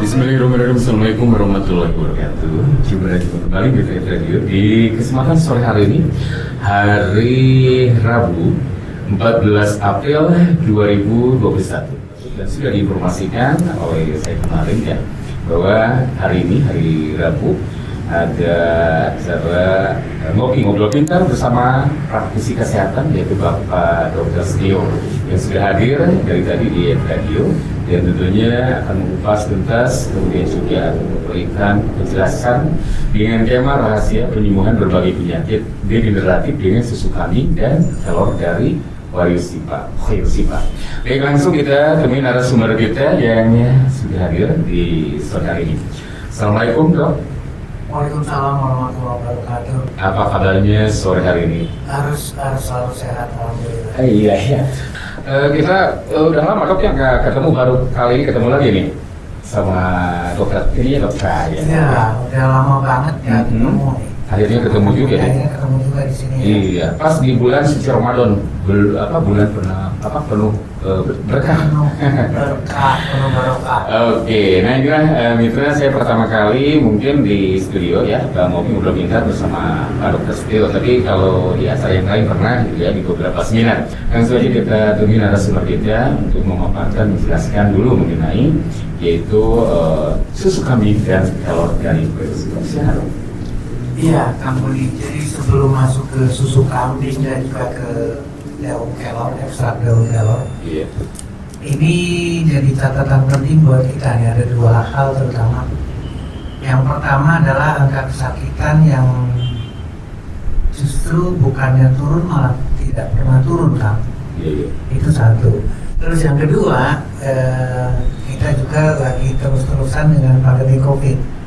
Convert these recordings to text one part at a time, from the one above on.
Bismillahirrahmanirrahim. Assalamualaikum warahmatullahi wabarakatuh. Jumpa lagi kembali di TF Radio di kesempatan sore hari ini, hari Rabu 14 April 2021. Dan sudah diinformasikan oleh saya kemarin ya bahwa hari ini hari Rabu ada acara ngobrol pintar bersama praktisi kesehatan yaitu Bapak Dr. Setio yang sudah hadir dari tadi di radio dan tentunya akan mengupas tuntas kemudian juga memberikan penjelasan dengan tema rahasia penyembuhan berbagai penyakit degeneratif dengan susu kambing dan telur dari Khayr Shifa. Baik, langsung kita temui narasumber kita yang sudah hadir di sore hari ini. Assalamualaikum Dok. Waalaikumsalam warahmatullahi wabarakatuh. Apa kabarnya sore hari ini? Harus selalu sehat, alhamdulillah. Iya. Kita udah lama Dok ya nggak ketemu, baru kali ini ketemu lagi nih sama dokter ini ya Dok. Iya, udah lama banget ya ketemu. Akhirnya ketemu juga ya. Akhirnya ketemu juga di sini. Iya, pas di bulan suci Ramadan, bulan penuh berkah. Penuh barokah. Oke, nah inilah mitra saya pertama kali mungkin di studio ya, Bang Ngopi Ngobrol Pintar bersama Pak Dr. Setio. Tapi kalau di acara yang lain pernah gitu ya, di beberapa seminar. Langsung aja kita temui narasumber kita untuk memaparkan, menjelaskan dulu mengenai yaitu susu kambing dan telur dari Khayr. Iya, Kang Budi. Jadi sebelum masuk ke susu kambing dan juga ke daun kelor, ekstrak daun kelor, Iya. ini jadi catatan penting buat kita nih. Ada dua hal terutama. Yang pertama adalah angka kesakitan yang justru bukannya turun malah tidak pernah turun, Kang. Iya. Itu satu. Terus yang kedua, kita juga lagi terus-terusan dengan pandemi COVID.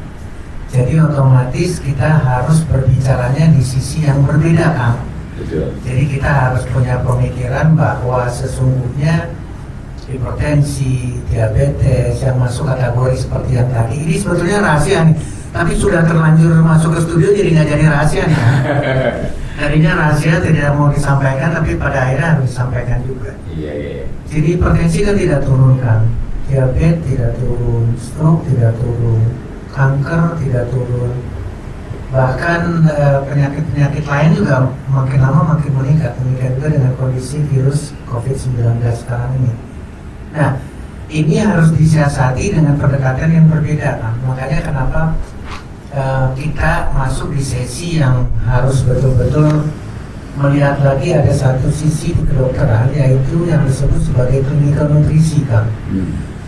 Jadi otomatis kita harus berbicaranya di sisi yang berbeda, Kang. Betul. Jadi kita harus punya pemikiran bahwa sesungguhnya hipertensi, diabetes yang masuk kategori seperti yang tadi ini sebetulnya rahasia nih. Tapi sudah terlanjur masuk ke studio jadi nggak jadi rahasia nih. Tadinya rahasia tidak mau disampaikan, tapi pada akhirnya harus disampaikan juga. Iya. Jadi hipertensi kan tidak turun, Kang. Diabetes tidak turun, stroke tidak turun, kanker tidak turun, bahkan penyakit-penyakit lain juga makin lama makin meningkat. Demikian juga dengan kondisi virus COVID-19 sekarang ini. Nah, ini harus disiasati dengan pendekatan yang berbeda, kan? Makanya kenapa kita masuk di sesi yang harus betul-betul melihat lagi ada satu sisi di kedokteran, yaitu yang disebut sebagai clinical nutrisi, kan?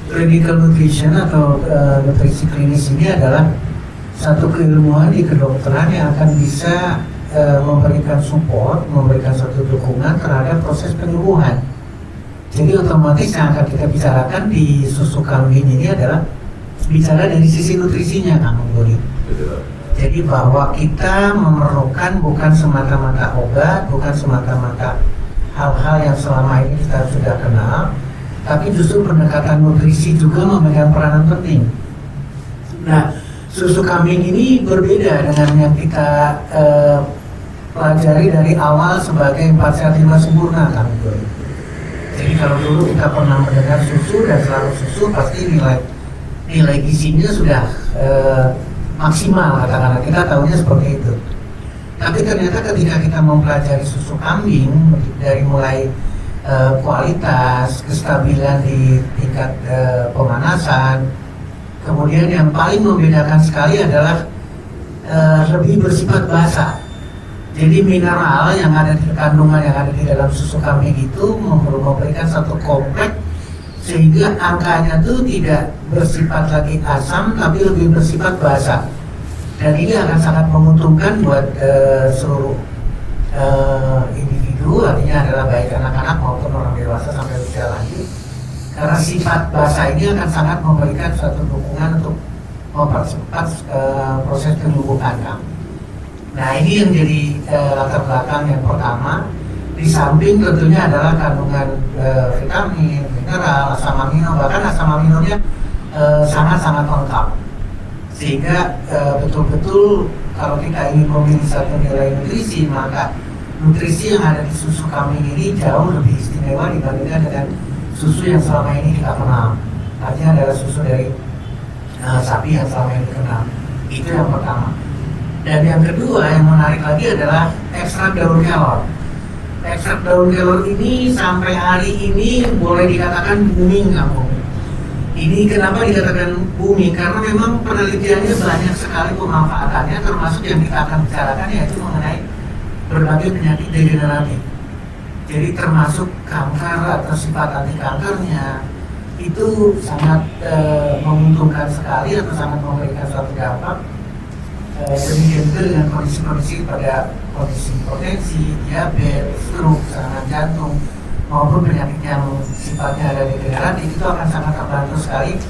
Clinical nutrition atau nutrisi klinis ini adalah satu keilmuan di kedokteran yang akan bisa memberikan support, memberikan satu dukungan terhadap proses penyembuhan. Jadi otomatis yang akan kita bicarakan di susu kambing ini adalah bicara dari sisi nutrisinya, Kang Budi. Jadi bahwa kita memerlukan bukan semata-mata obat, bukan semata-mata hal-hal yang selama ini kita sudah kenal, tapi justru pendekatan nutrisi juga memegang peranan penting. Nah, susu kambing ini berbeda dengan yang kita pelajari dari awal sebagai 4 sehat 5 sempurna, kan? Jadi kalau dulu kita pernah mendengar susu dan selalu susu, pasti nilai gizinya sudah maksimal, katakanlah kita tahunya seperti itu. Tapi ternyata ketika kita mempelajari susu kambing dari mulai kualitas, kestabilan di tingkat pemanasan. Kemudian yang paling membedakan sekali adalah lebih bersifat basa. Jadi mineral yang ada di kandungan yang ada di dalam susu kambing itu memberikan satu kompleks sehingga angkanya itu tidak bersifat lagi asam tapi lebih bersifat basa. Dan ini akan sangat menguntungkan buat seluruh individu, artinya adalah baik anak-anak maupun orang dewasa sampai usia lanjut, karena sifat basa ini akan sangat memberikan suatu dukungan untuk mempercepat proses penyembuhan, Kang. Nah, ini yang jadi latar belakang yang pertama. Di samping tentunya adalah kandungan vitamin, mineral, asam amino, bahkan asam aminonya sangat-sangat lengkap, sehingga betul-betul kalau kita ingin memilih satu nilai nutrisi, maka nutrisi yang ada di susu kambing ini jauh lebih istimewa dibandingkan dengan susu yang selama ini kita kenal. Artinya adalah susu dari sapi yang selama ini dikenal. Itu yang pertama. Dan yang kedua yang menarik lagi adalah ekstrak daun kelor. Ekstrak daun kelor ini sampai hari ini boleh dikatakan booming kampung. Ini kenapa dikatakan booming? Karena memang penelitiannya banyak sekali pemanfaatannya, termasuk yang kita akan bicarakan yaitu mengenai berbagai penyakit degeneratif. Jadi termasuk kanker atau sifat anti kankernya itu sangat menguntungkan sekali atau sangat memberikan suatu dampak. Demikian juga dengan kondisi-kondisi pada kondisi hipertensi, diabetes, stroke, serangan jantung maupun penyakit yang sifatnya ada degeneratif itu akan sangat terbantu sekali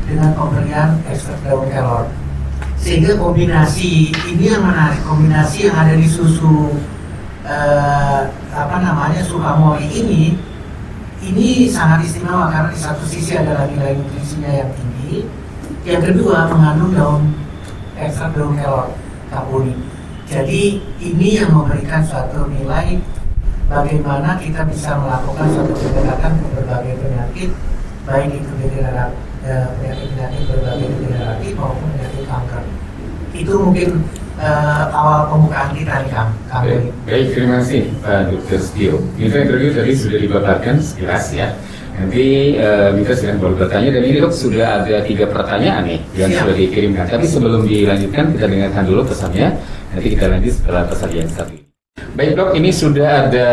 dengan pemberian ekstrak daun kelor. Sehingga kombinasi ini yang menarik, kombinasi yang ada di susu Sukamori ini sangat istimewa karena di satu sisi ada nilai nutrisinya yang tinggi, yang kedua mengandung daun ekstrak daun kelor Kampuni. Jadi ini yang memberikan suatu nilai bagaimana kita bisa melakukan suatu pendekatan ke berbagai penyakit, baik itu penyakit berbagai degeneratif maupun penyakit kanker. Itu mungkin awal pembukaan kita nih Kang. Baik, terima kasih Pak Dr. Setio. Interview tadi sudah dipaparkan sekilas ya. Nanti kita sedang boleh bertanya dan ini Dok sudah ada 3 pertanyaan nih yang sudah dikirimkan. Tapi sebelum dilanjutkan kita dengarkan dulu pesannya. Nanti kita lanjut setelah pesan yang satu ini. Baik Dok, ini sudah ada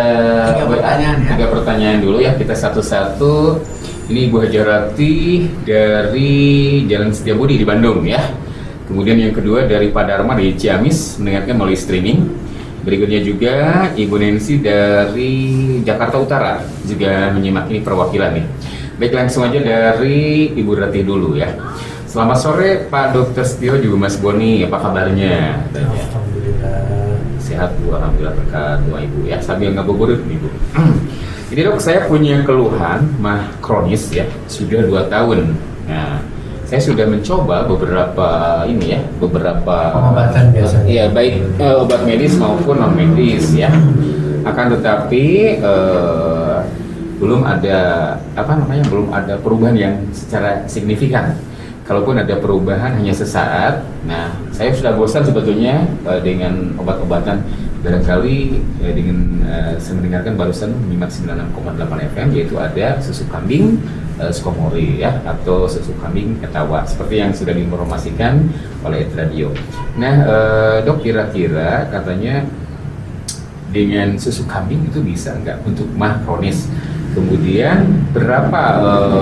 3 pertanyaan dulu ya. Kita satu-satu. Ini Ibu Hajarati dari Jalan Setiabudi di Bandung ya. Kemudian yang kedua dari Pak Dharma di Ciamis mendengarkan melalui streaming. Berikutnya juga Ibu Nancy dari Jakarta Utara juga menyimak ini perwakilan nih. Baik, langsung aja dari Ibu Ratih dulu ya. Selamat sore Pak Dr. Setio juga Mas Boni, apa kabarnya? Alhamdulillah. Sehat Bu, alhamdulillah berkat doa Ibu ya. Sambil ngabuburit Ibu. Jadi Dok, saya punya keluhan mah kronis ya, sudah 2 tahun. Nah, saya sudah mencoba beberapa pengobatan biasanya. Iya, baik obat medis maupun non medis ya. Akan tetapi belum ada perubahan yang secara signifikan. Kalaupun ada perubahan hanya sesaat. Nah, saya sudah bosan sebetulnya dengan obat-obatan. Barangkali dengan saya mendengarkan barusan menyimak 96,8 FM yaitu ada susu kambing Sukamori ya, atau susu kambing Etawa seperti yang sudah diinformasikan oleh radio. Nah, Dok, kira-kira katanya dengan susu kambing itu bisa nggak untuk mah kronis? Kemudian berapa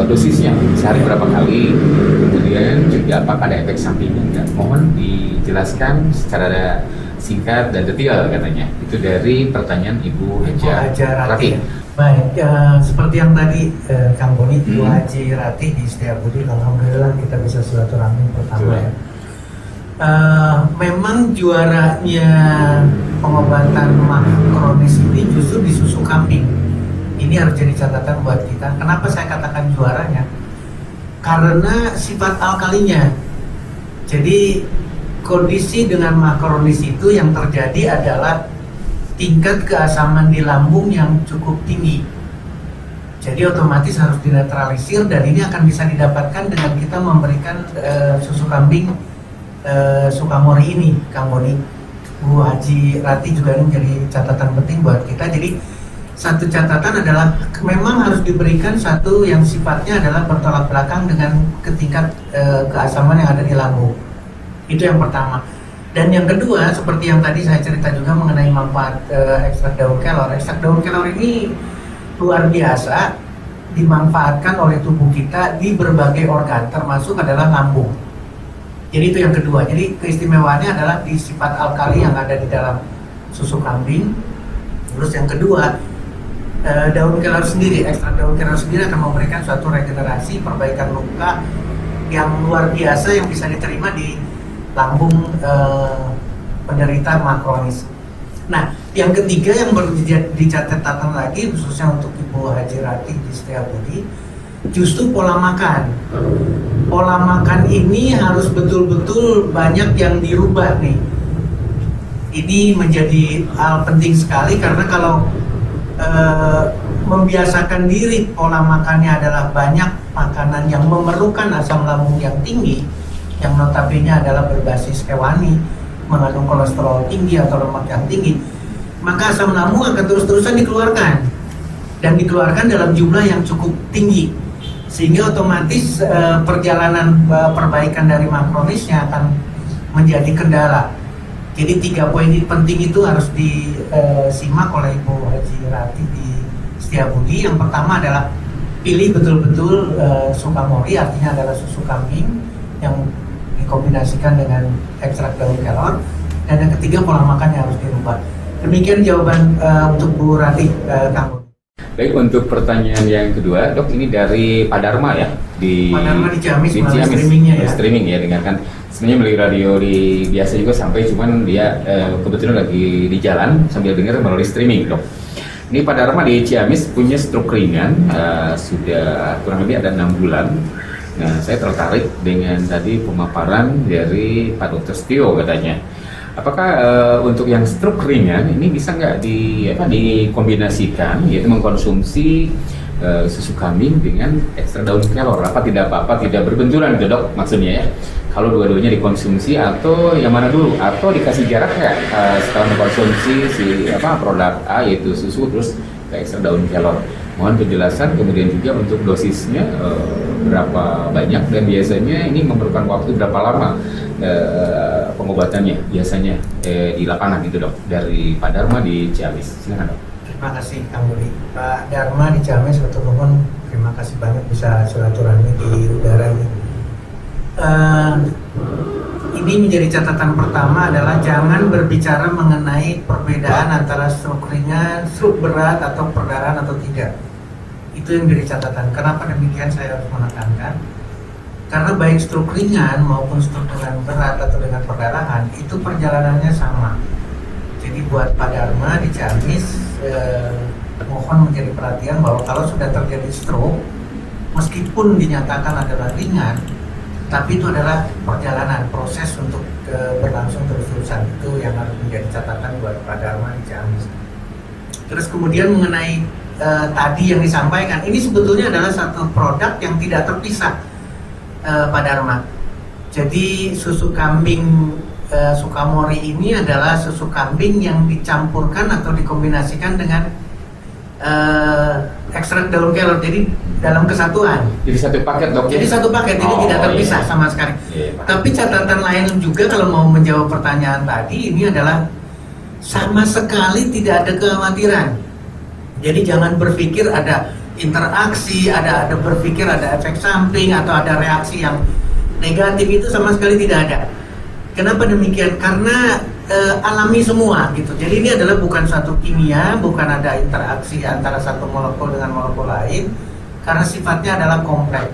dosisnya? Sehari berapa kali? Kemudian juga apakah ada efek sampingnya nggak? Mohon dijelaskan secara singkat dan detail katanya. Itu dari pertanyaan Ibu Hajarati. Baik, seperti yang tadi Kang Boni, Ibu Haji Ratih di Setiabudi, alhamdulillah kita bisa silaturahmi pertama ya. Memang juaranya pengobatan mah kronis ini justru di susu kambing. Ini harus jadi catatan buat kita. Kenapa saya katakan juaranya? Karena sifat alkalinya. Jadi kondisi dengan mah kronis itu yang terjadi adalah tingkat keasaman di lambung yang cukup tinggi. Jadi otomatis harus dinetralisir dan ini akan bisa didapatkan dengan kita memberikan susu kambing Sukamori ini, Kang Boni. Bu Haji Ratih juga ini menjadi catatan penting buat kita. Jadi satu catatan adalah memang harus diberikan satu yang sifatnya adalah bertolak belakang dengan tingkat keasaman yang ada di lambung. Itu yang pertama. Dan yang kedua, seperti yang tadi saya cerita juga mengenai manfaat ekstrak daun kelor. Ekstrak daun kelor ini luar biasa dimanfaatkan oleh tubuh kita di berbagai organ, termasuk adalah lambung. Jadi itu yang kedua. Jadi keistimewaannya adalah di sifat alkali yang ada di dalam susu kambing. Terus yang kedua, daun kelor sendiri, ekstrak daun kelor sendiri akan memberikan suatu regenerasi, perbaikan luka yang luar biasa yang bisa diterima di lambung penderita mah kronis. Nah, yang ketiga yang perlu dicatatkan lagi khususnya untuk Ibu Haji Ratih di Setiabudi, justru pola makan. Pola makan ini harus betul-betul banyak yang dirubah nih. Ini menjadi hal penting sekali karena kalau membiasakan diri pola makannya adalah banyak makanan yang memerlukan asam lambung yang tinggi, yang notabene adalah berbasis hewani, mengandung kolesterol tinggi atau lemak yang tinggi, maka asam lambung akan terus-terusan dikeluarkan dan dikeluarkan dalam jumlah yang cukup tinggi, sehingga otomatis perjalanan perbaikan dari makronisnya akan menjadi kendala. Jadi 3 poin penting itu harus disimak oleh Ibu Haji Rati di Setiabudi. Yang pertama adalah pilih betul-betul Sukamori, artinya adalah susu kambing yang dikombinasikan dengan ekstrak daun kelor. Dan yang ketiga, pola makan yang harus dirubah. Demikian jawaban untuk Bu Rati, Kang. Baik, untuk pertanyaan yang kedua, Dok, ini dari Pak Dharma ya, Pak Dharma di Ciamis, Ciamis, streamingnya ya. Streaming ya, dengarkan. Sebenarnya melalui radio di biasa juga sampai, cuman dia kebetulan lagi di jalan sambil dengar melalui streaming, Dok. Ini Pak Dharma di Ciamis punya stroke ringan, sudah kurang lebih ada 6 bulan. Nah, saya tertarik dengan tadi pemaparan dari Pak Dr. Setio katanya. Apakah untuk yang stroke ringan ini bisa nggak dikombinasikan, yaitu mengkonsumsi susu kambing dengan ekstra daun kelor? Apa tidak apa-apa, tidak berbenturan gitu, Dok, maksudnya ya? Kalau dua-duanya dikonsumsi atau yang mana dulu? Atau dikasih jarak nggak setelah mengkonsumsi produk A, yaitu susu, terus ke ekstra daun kelor? Mohon penjelasan, kemudian juga untuk dosisnya berapa banyak dan biasanya ini memerlukan waktu berapa lama pengobatannya biasanya di lapangan gitu, Dok, dari Pak Dharma di Ciamis. Silakan, Dok. Terima kasih Kang Budi. Pak Dharma di Ciamis, betul nuwun, terima kasih banget bisa silaturahmi di udara ini. Ini menjadi catatan pertama adalah jangan berbicara mengenai perbedaan antara stroke ringan, stroke berat, atau perdarahan atau tidak. Itu yang menjadi catatan. Kenapa demikian saya harus menekankan? Karena baik stroke ringan maupun stroke dengan berat atau dengan perdarahan itu perjalanannya sama. Jadi buat Pak Dharma di Ciamis, mohon menjadi perhatian bahwa kalau sudah terjadi stroke, meskipun dinyatakan adalah ringan, tapi itu adalah perjalanan, proses untuk berlangsung terus-terusan. Itu yang harus menjadi catatan buat Pak Dharma di Ciamis. Terus kemudian mengenai tadi yang disampaikan, ini sebetulnya adalah satu produk yang tidak terpisah, Pak Dharma. Jadi susu kambing Sukamori ini adalah susu kambing yang dicampurkan atau dikombinasikan dengan ekstrak daun kelor, jadi dalam kesatuan. Jadi satu paket, Dok. Jadi satu paket, jadi tidak terpisah sama sekali. Tapi catatan lain juga kalau mau menjawab pertanyaan tadi, ini adalah sama sekali tidak ada kekhawatiran. Jadi jangan berpikir ada interaksi, ada berpikir ada efek samping atau ada reaksi yang negatif, itu sama sekali tidak ada. Kenapa demikian? Karena alami semua gitu. Jadi ini adalah bukan satu kimia, bukan ada interaksi antara satu molekul dengan molekul lain, karena sifatnya adalah kompleks.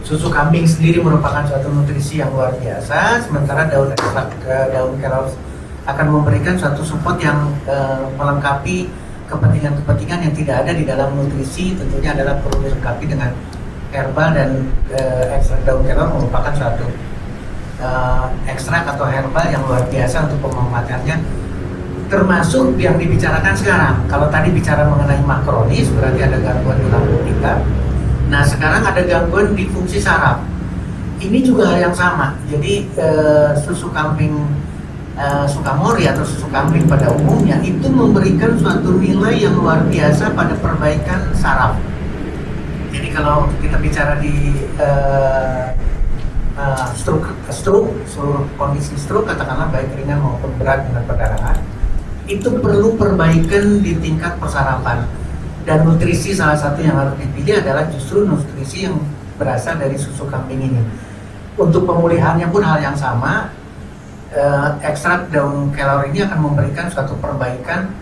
Susu kambing sendiri merupakan suatu nutrisi yang luar biasa, sementara daun ekstrak daun kelor akan memberikan suatu support yang melengkapi kepentingan-kepentingan yang tidak ada di dalam nutrisi. Tentunya adalah perlu dilengkapi dengan herbal, dan ekstrak daun kelor merupakan suatu ekstrak atau herbal yang luar biasa untuk pemanfaatannya, termasuk yang dibicarakan sekarang. Kalau tadi bicara mengenai makronis, berarti ada gangguan di lambung kita. Nah, sekarang ada gangguan di fungsi saraf. Ini juga hal yang sama. Jadi susu kambing Sukamori atau susu kambing pada umumnya itu memberikan suatu nilai yang luar biasa pada perbaikan saraf. Jadi kalau kita bicara di stroke, kondisi stroke, katakanlah baik ringan maupun berat dengan perdarahan, itu perlu perbaikan di tingkat persarafan. Dan nutrisi salah satu yang harus dipilih adalah justru nutrisi yang berasal dari susu kambing ini. Untuk pemulihannya pun hal yang sama, ekstrak daun kelor ini akan memberikan suatu perbaikan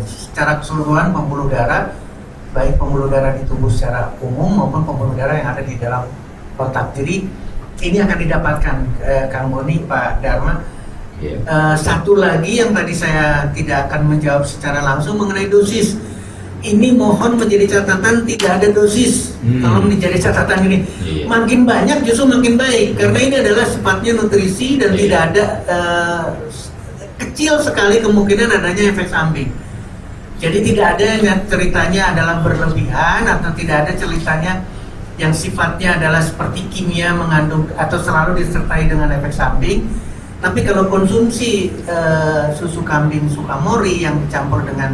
secara keseluruhan pembuluh darah, baik pembuluh darah di tubuh secara umum maupun pembuluh darah yang ada di dalam otak. Jadi ini akan didapatkan Kang Boni, Pak Dharma. Satu lagi yang tadi saya tidak akan menjawab secara langsung mengenai dosis. Ini mohon menjadi catatan, tidak ada dosis. Tolong menjadi catatan ini. Makin banyak justru makin baik, karena ini adalah sifatnya nutrisi dan tidak ada kecil sekali kemungkinan adanya efek samping. Jadi tidak ada yang ceritanya adalah berlebihan atau tidak ada ceritanya yang sifatnya adalah seperti kimia mengandung atau selalu disertai dengan efek samping. Tapi kalau konsumsi susu kambing Sukamori yang dicampur dengan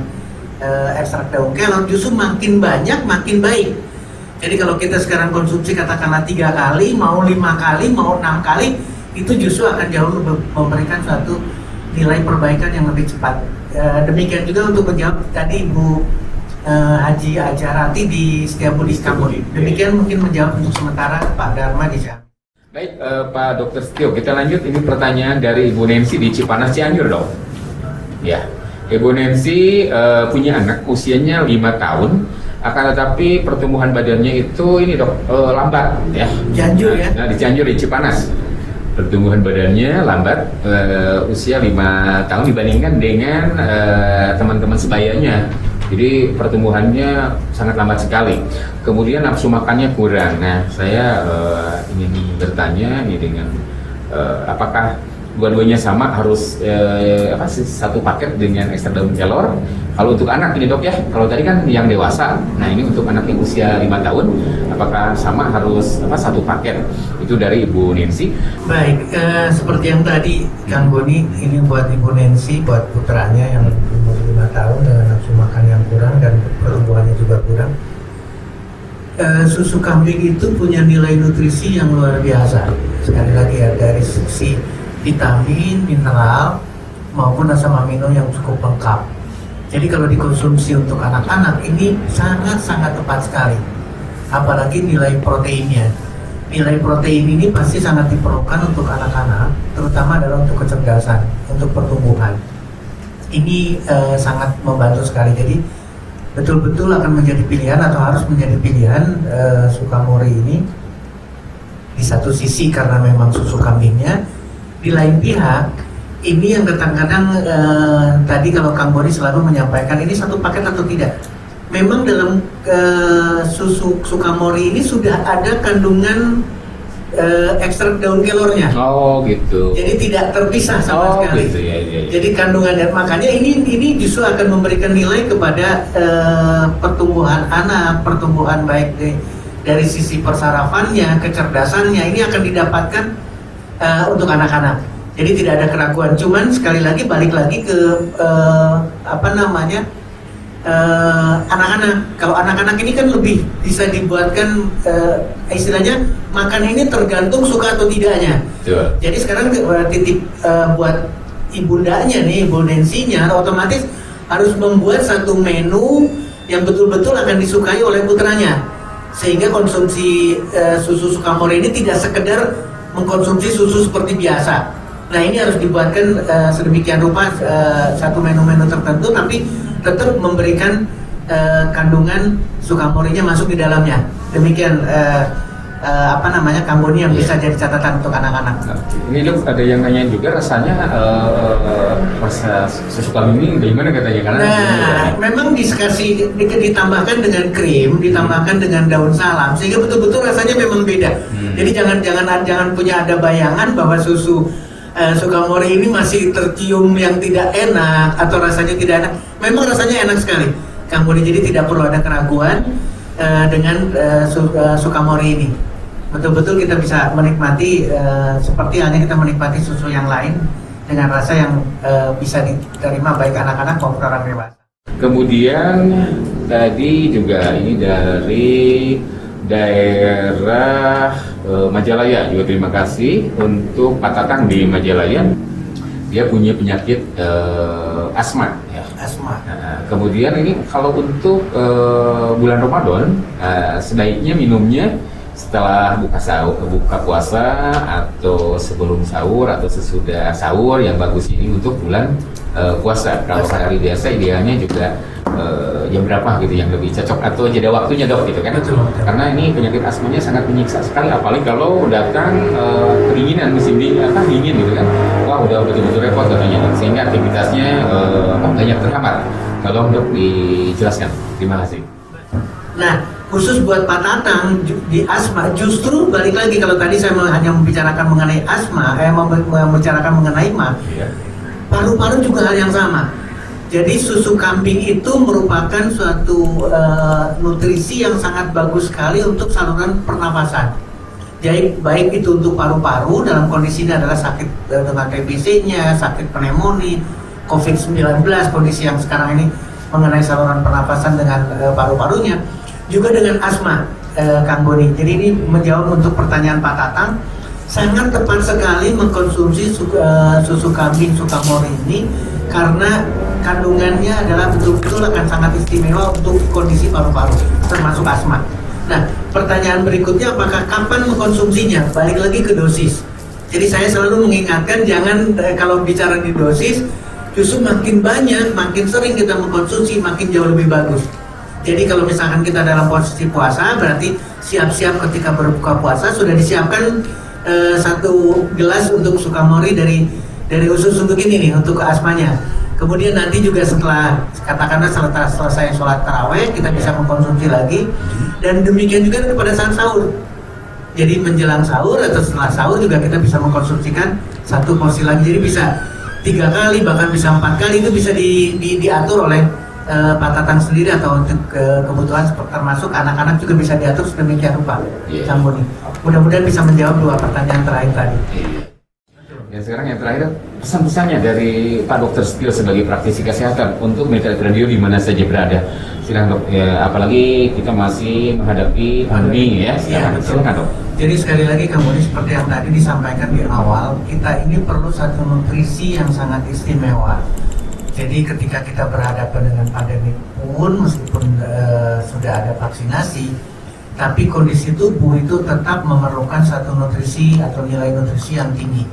ekstrak daun kelor justru makin banyak makin baik. Jadi kalau kita sekarang konsumsi katakanlah 3 kali, mau 5 kali, mau 6 kali, itu justru akan jauh memberikan suatu nilai perbaikan yang lebih cepat. Demikian juga untuk menjawab tadi Ibu Haji Ajarati di Setiabudi Kampung. Demikian mungkin menjawab untuk sementara Pak Dharma di sana. Baik, Pak Dr. Setio, kita lanjut. Ini pertanyaan dari Ibu Nancy di Cipanas Cianjur, dok. Ya, Ibu Nancy punya anak usianya 5 tahun, akan tetapi pertumbuhan badannya itu ini dok, lambat ya. Cianjur ya? Nah, di Cianjur, di Cipanas. Pertumbuhan badannya lambat, usia 5 tahun dibandingkan dengan teman-teman sebayanya. Jadi pertumbuhannya sangat lambat sekali. Kemudian nafsu makannya kurang. Nah, saya ingin bertanya ini dengan apakah dua-duanya sama harus satu paket dengan ekstrak daun kelor? Kalau untuk anak ini dok ya, kalau tadi kan yang dewasa. Nah ini untuk anak yang usia 5 tahun, apakah sama harus satu paket? Itu dari Ibu Nancy. Baik, seperti yang tadi Kang Boni, ini buat Ibu Nancy, buat putranya yang umur 5 tahun dengan nafsu makan yang kurang dan pertumbuhannya juga kurang. Susu kambing itu punya nilai nutrisi yang luar biasa. Sekali lagi ya, dari sisi vitamin, mineral, maupun asam amino yang cukup lengkap. Jadi kalau dikonsumsi untuk anak-anak ini sangat-sangat tepat sekali. Apalagi nilai proteinnya. Nilai protein ini pasti sangat diperlukan untuk anak-anak, terutama adalah untuk kecerdasan, untuk pertumbuhan. Ini sangat membantu sekali. Jadi betul-betul akan menjadi pilihan atau harus menjadi pilihan Sukamori ini. Di satu sisi karena memang susu kambingnya, di lain pihak ini yang kadang-kadang tadi kalau Kang Boni selalu menyampaikan ini satu paket atau tidak. Memang dalam susu Sukamori ini sudah ada kandungan ekstrak daun kelornya. Oh gitu. Jadi tidak terpisah sama sekali. Gitu, ya. Jadi kandungannya, makanya ini justru akan memberikan nilai kepada pertumbuhan anak, pertumbuhan baik dari sisi persarafannya, kecerdasannya. Ini akan didapatkan untuk anak-anak. Jadi tidak ada keraguan. Cuman sekali lagi balik lagi ke anak-anak. Kalau anak-anak ini kan lebih bisa dibuatkan istilahnya makan ini tergantung suka atau tidaknya. Betul. Jadi sekarang titip buat ibundanya nih, Ibu Nancy-nya otomatis harus membuat satu menu yang betul-betul akan disukai oleh putranya. Sehingga konsumsi susu Sukamori ini tidak sekedar mengkonsumsi susu seperti biasa. Nah ini harus dibuatkan sedemikian rupa satu menu-menu tertentu, tapi tetap memberikan kandungan Sukamorinya masuk di dalamnya. Demikian Kang Boni yang bisa jadi catatan untuk anak-anak. Ini dok, ada yang nanyain juga rasanya rasa susu kambing ini bagaimana katanya? Karena memang ditambahkan dengan krim, ditambahkan dengan daun salam, sehingga betul-betul rasanya memang beda. Jadi jangan punya ada bayangan bahwa susu Sukamori ini masih tercium yang tidak enak atau rasanya tidak enak. Memang rasanya enak sekali, Kang Boni. Jadi tidak perlu ada keraguan dengan Sukamori ini. Betul-betul kita bisa menikmati seperti halnya kita menikmati susu yang lain dengan rasa yang bisa diterima baik anak-anak maupun orang dewasa. Kemudian tadi juga ini dari daerah Majalaya juga, terima kasih untuk Pak Tatang di Majalaya. Dia punya penyakit asma ya. Asma. Kemudian ini kalau untuk bulan Ramadan sebaiknya minumnya setelah buka puasa atau sebelum sahur atau sesudah sahur. Yang bagus ini untuk bulan puasa. Kalau hari biasa idealnya juga jam berapa gitu yang lebih cocok, atau jeda waktunya dok gitu kan? Betul. Karena ini penyakit asmanya sangat menyiksa sekali, apalagi kalau datang kedinginan, musim dingin gitu kan. Wah udah betul-betul repot katanya, sehingga aktivitasnya banyak terhambat. Kalau dok dijelaskan, terima kasih. Nah, khusus buat Pak Tatang di asma, justru balik lagi kalau tadi saya hanya membicarakan mengenai asma, membicarakan mengenai paru-paru juga hal yang sama. Jadi susu kambing itu merupakan suatu nutrisi yang sangat bagus sekali untuk saluran pernafasan. Jadi baik itu untuk paru-paru dalam kondisinya adalah sakit dengan TBC-nya, sakit pneumonia, COVID-19, kondisi yang sekarang ini mengenai saluran pernafasan dengan paru-parunya, juga dengan asma, Kang Boni. Jadi ini menjawab untuk pertanyaan Pak Tatang, sangat tepat sekali mengkonsumsi susu kambing Sukamori ini karena kandungannya adalah betul-betul akan sangat istimewa untuk kondisi paru-paru, termasuk asma. Nah, pertanyaan berikutnya apakah kapan mengkonsumsinya? Balik lagi ke dosis. Jadi saya selalu mengingatkan jangan kalau bicara di dosis, justru makin banyak, makin sering kita mengkonsumsi, makin jauh lebih bagus. Jadi kalau misalkan kita dalam posisi puasa, berarti siap-siap ketika berbuka puasa sudah disiapkan satu gelas untuk Sukamori dari khusus untuk ini nih, untuk asmanya. Kemudian nanti juga setelah katakanlah setelah selesai sholat taraweh kita bisa mengkonsumsi lagi, dan demikian juga pada saat sahur. Jadi menjelang sahur atau setelah sahur juga kita bisa mengkonsumsikan satu porsi lagi. Jadi bisa 3 kali bahkan bisa 4 kali, itu bisa diatur oleh Pak Tatang sendiri atau untuk kebutuhan termasuk anak-anak juga bisa diatur sedemikian rupa. Kang Boni. Mudah-mudahan bisa menjawab 2 pertanyaan terakhir tadi. Dan sekarang yang terakhir, pesan-pesannya dari Pak Dr. Setio sebagai praktisi kesehatan untuk Mitra Radio di mana saja berada. Silakan Dok, ya, apalagi kita masih menghadapi pandemi ya. Silakan Dok. Jadi sekali lagi Kang Boni, seperti yang tadi disampaikan di awal, kita ini perlu satu nutrisi yang sangat istimewa. Jadi ketika kita berhadapan dengan pandemi pun, meskipun sudah ada vaksinasi, tapi kondisi tubuh itu tetap memerlukan satu nutrisi atau nilai nutrisi yang tinggi.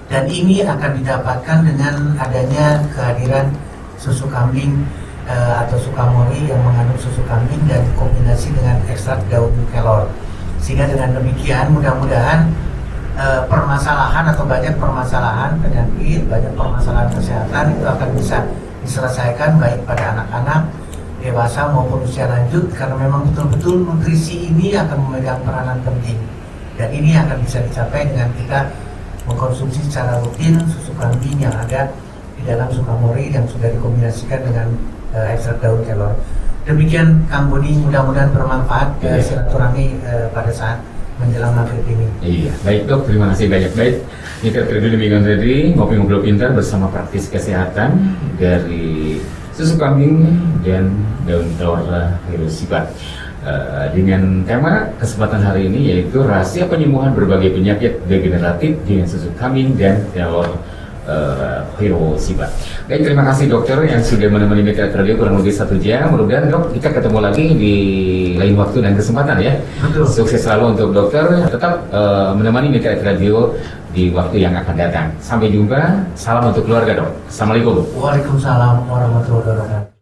Dan ini akan didapatkan dengan adanya kehadiran susu kambing atau Sukamori yang mengandung susu kambing dan kombinasi dengan ekstrak daun kelor. Sehingga dengan demikian mudah-mudahan permasalahan atau banyak permasalahan penyakit, banyak permasalahan kesehatan itu akan bisa diselesaikan baik pada anak-anak, dewasa maupun usia lanjut, karena memang betul-betul nutrisi ini akan memegang peranan penting. Dan ini akan bisa dicapai dengan kita mengkonsumsi secara rutin susu kambing yang ada di dalam Sukamori yang sudah dikombinasikan dengan ekstrak daun kelor. Demikian Kang Boni, mudah-mudahan bermanfaat silaturahmi pada saat menjelang maghrib ini. Iya, baik Dok, terima kasih banyak. Baik, Mitra Radio demikian tadi ngobrol pintar bersama praktisi kesehatan dari susu kambing dan daun kelor Hiroshiba. Dengan tema kesempatan hari ini yaitu rahasia penyembuhan berbagai penyakit degeneratif dengan susu kambing dan kelor Hiroshiba. Baik, terima kasih dokter yang sudah menemani Mitra Radio kurang lebih 1 jam. Mudah-mudahan Dok kita ketemu lagi di lain waktu dan kesempatan ya. Betul. Sukses selalu untuk dokter, tetap menemani Mitra Radio di waktu yang akan datang. Sampai jumpa. Salam untuk keluarga Dok. Assalamualaikum. Waalaikumsalam warahmatullahi wabarakatuh.